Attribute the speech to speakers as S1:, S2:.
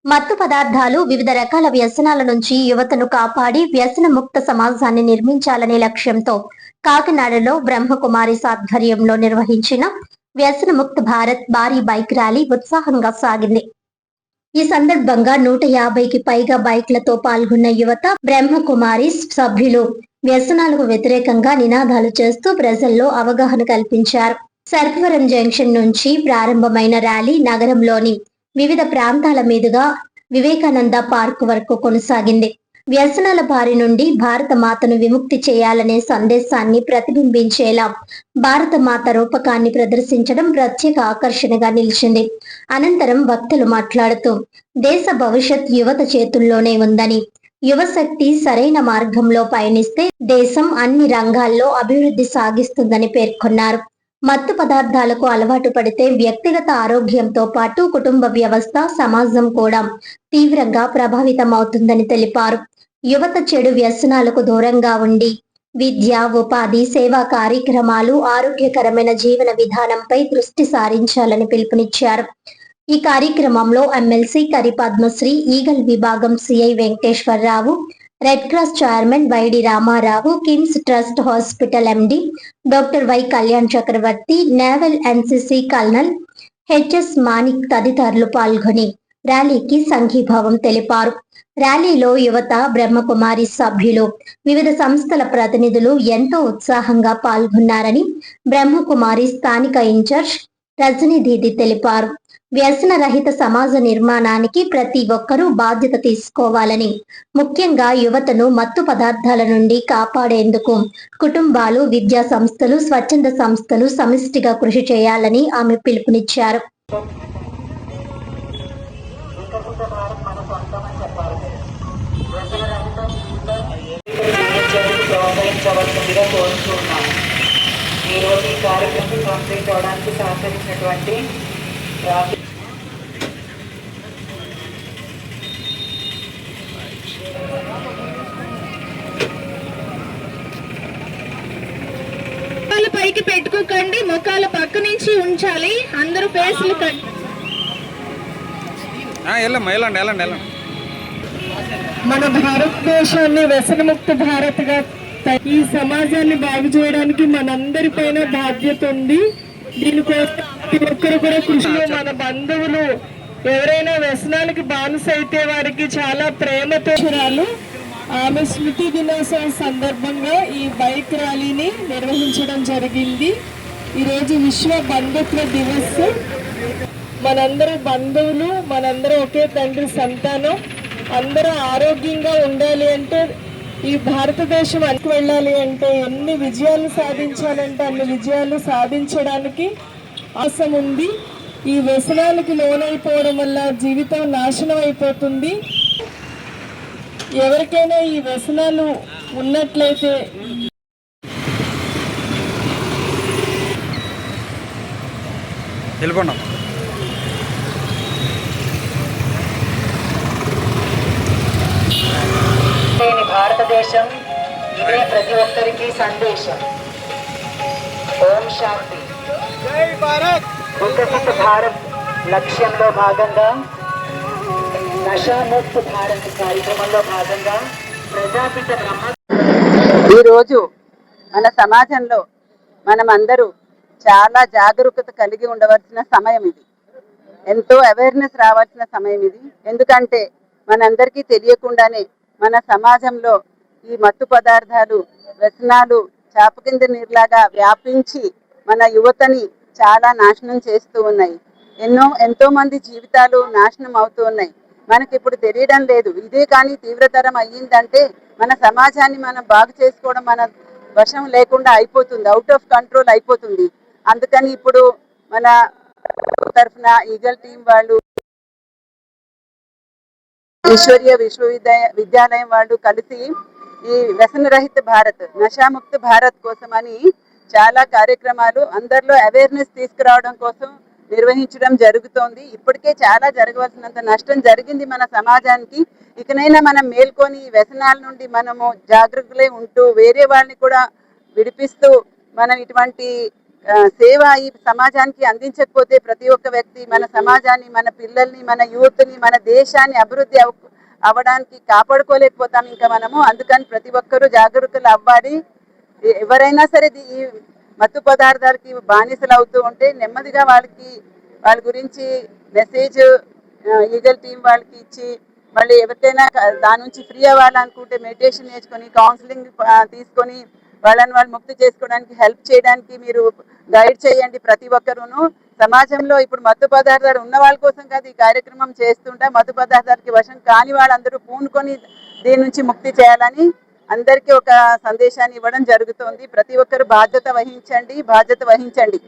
S1: మత్తు పదార్థాలు వివిధ రకాల వ్యసనాల నుంచి యువతను కాపాడి వ్యసన ముక్త సమాజాన్ని నిర్మించాలనే లక్ష్యంతో కాకినాడలో బ్రహ్మకుమారి ఆధ్వర్యంలో నిర్వహించిన వ్యసన ముక్త భారత్ భారీ బైక్ ర్యాలీ ఉత్సాహంగా సాగింది. ఈ సందర్భంగా 150కి పైగా బైక్లతో పాల్గొన్న యువత బ్రహ్మకుమారి సభ్యులు వ్యసనాలకు వ్యతిరేకంగా నినాదాలు చేస్తూ ప్రజల్లో అవగాహన కల్పించారు. సర్పవరం జంక్షన్ నుంచి ప్రారంభమైన ర్యాలీ నగరంలోని వివిధ ప్రాంతాల మీదుగా వివేకానంద పార్క్ వరకు కొనసాగింది. వ్యసనాల బారి నుండి భారత మాతను విముక్తి చేయాలనే సందేశాన్ని ప్రతిబింబించేలా భారత మాత రూపకాన్ని ప్రదర్శించడం ప్రత్యేక ఆకర్షణగా నిలిచింది. అనంతరం వక్తలు మాట్లాడుతూ దేశ భవిష్యత్ యువత చేతుల్లోనే ఉందని, యువశక్తి సరైన మార్గంలో పయనిస్తే దేశం అన్ని రంగాల్లో అభివృద్ధి సాగిస్తుందని పేర్కొన్నారు. మత్తు పదార్థాలకు అలవాటు పడితే వ్యక్తిగత ఆరోగ్యంతో పాటు కుటుంబ వ్యవస్థ, సమాజం కూడా తీవ్రంగా ప్రభావితమవుతుందని తెలిపారు. యువత చెడు వ్యసనాలకు దూరంగా ఉండి విద్య, ఉపాధి, సేవా కార్యక్రమాలు, ఆరోగ్యకరమైన జీవన విధానంపై దృష్టి సారించాలని పిలుపునిచ్చారు. ఈ కార్యక్రమంలో ఎమ్మెల్సీ కరి పద్మశ్రీ, ఈగల్ విభాగం CI Venkateswara Rao, red cross chairman YD Ramarao, KIMS trust hospital MD doctor Y Kalyan Chakravarthy, naval NCC colonel HS Manik తదితరులు పాల్గొని ర్యాలీకి సంఘీభావం తెలిపారు. ర్యాలీలో యువత, బ్రహ్మకుమారి సభ్యులు, వివిధ సంస్థల ప్రతినిధులు ఎంతో ఉత్సాహంగా పాల్గొన్నారని బ్రహ్మకుమారి స్థానిక ఇన్ఛార్జ్ రజనీ దీది తెలిపారు. వ్యసన రహిత సమాజ నిర్మాణానికి ప్రతి ఒక్కరూ బాధ్యత తీసుకోవాలని, ముఖ్యంగా యువతను మత్తు పదార్థాల నుండి కాపాడేందుకు కుటుంబాలు, విద్యా సంస్థలు, స్వచ్ఛంద సంస్థలు సమిష్టిగా కృషి చేయాలని ఆమె పిలుపునిచ్చారు.
S2: ఈరోజు ఈ కార్యక్రమం కంప్లీట్ అవడానికి సహకరించినటువంటి
S3: పైకి పెట్టుకోకండి, ముఖాల పక్క నుంచి ఉంచాలి. అందరూ ఫేస్లు మన భారతదేశాన్ని వ్యసనముక్త భారత్ గా, ఈ సమాజాన్ని బాగు చేయడానికి మనందరి పైన బాధ్యత ఉంది. దీనికోసం ప్రతి ఒక్కరు కూడా కృషిలో, మన బంధువులు ఎవరైనా వ్యసనానికి బానిస అయితే వారికి చాలా ప్రేమతో ఆమె స్మృతి దినోత్సవం సందర్భంగా ఈ బైక్ ర్యాలీని నిర్వహించడం జరిగింది. ఈరోజు విశ్వ బంధుత్వ దివస్. మనందరూ బంధువులు, మనందరూ ఒకే తండ్రి సంతానం. అందరూ ఆరోగ్యంగా ఉండాలి అంటే, ఈ భారతదేశం అనికి వెళ్ళాలి అంటే, ఎన్ని విజయాలు సాధించాలంటే అన్ని విజయాలు సాధించడానికి ఆశం ఉంది. ఈ వ్యసనానికి లోనైపోవడం వల్ల జీవితం నాశనం అయిపోతుంది. ఎవరికైనా ఈ వ్యసనాలు ఉన్నట్లయితే
S2: భారతదేశం ఇదే ప్రతి ఒక్కరికి సందేశం. ఓం శాంతి. వికసిత భారత్ లక్ష్యంలో భాగంగా, నషాముక్త భారత్ కార్యక్రమంలో భాగంగా ప్రజాపిత ఈరోజు మన సమాజంలో మనమందరూ చాలా జాగరూకత కలిగి ఉండవలసిన సమయం ఇది. ఎంతో అవేర్నెస్ రావాల్సిన సమయం ఇది. ఎందుకంటే మనందరికీ తెలియకుండానే మన సమాజంలో ఈ మత్తు పదార్థాలు, వ్యసనాలు చాప కింద నీరులాగా వ్యాపించి మన యువతని చాలా నాశనం చేస్తూ ఉన్నాయి. ఎంతో మంది జీవితాలు నాశనం అవుతూ ఉన్నాయి. మనకి ఇప్పుడు తెలియడం లేదు. ఇదే కానీ తీవ్రతరం అయ్యిందంటే మన సమాజాన్ని మనం బాగు చేసుకోవడం మన వశం లేకుండా అయిపోతుంది, అవుట్ ఆఫ్ కంట్రోల్ అయిపోతుంది. అందుకని ఇప్పుడు మన తరఫున ఈగల్ టీం వాళ్ళు, ఈశ్వరీయ విశ్వవిద్యాలయం వాళ్ళు కలిసి ఈ వ్యసనరహిత భారత్, నషాముక్త భారత్ కోసమని చాలా కార్యక్రమాలు, అందరిలో అవేర్నెస్ తీసుకురావడం కోసం నిర్వహించడం జరుగుతోంది. ఇప్పటికే చాలా జరగవలసినంత నష్టం జరిగింది మన సమాజానికి. ఇకనైనా మనం మేల్కొని వ్యసనాల నుండి మనము జాగరూకులై ఉంటూ వేరే వాళ్ళని కూడా విడిపిస్తూ మనం ఇటువంటి సేవ ఈ సమాజానికి అందించకపోతే ప్రతి ఒక్క వ్యక్తి మన సమాజాన్ని, మన పిల్లల్ని, మన యూత్ని, మన దేశాన్ని అభివృద్ధి అవ్వడానికి కాపాడుకోలేకపోతాం ఇంకా మనము. అందుకని ప్రతి ఒక్కరూ జాగరూకులు అవ్వాలి. ఎవరైనా సరే ఈ మత్తు పదార్థాలకి బానిసలు అవుతూ ఉంటే నెమ్మదిగా వాళ్ళ గురించి మెసేజ్ ఈగల్ టీం వాళ్ళకి ఇచ్చి, మళ్ళీ ఎవరికైనా దాని నుంచి ఫ్రీ అవ్వాలనుకుంటే మెడిటేషన్ నేర్చుకొని, కౌన్సిలింగ్ తీసుకొని వాళ్ళని వాళ్ళు ముక్తి చేసుకోవడానికి హెల్ప్ చేయడానికి మీరు గైడ్ చేయండి. ప్రతి ఒక్కరూను సమాజంలో ఇప్పుడు మత్తు పదార్థాలు ఉన్న వాళ్ళ కోసం కాదు ఈ కార్యక్రమం చేస్తుంటా, మత్తు పదార్థాలకి వశం కాని వాళ్ళందరూ పూనుకొని దీని నుంచి ముక్తి చేయాలని అందరికీ ఒక సందేశాన్ని ఇవ్వడం జరుగుతోంది. ప్రతి ఒక్కరు బాధ్యత వహించండి.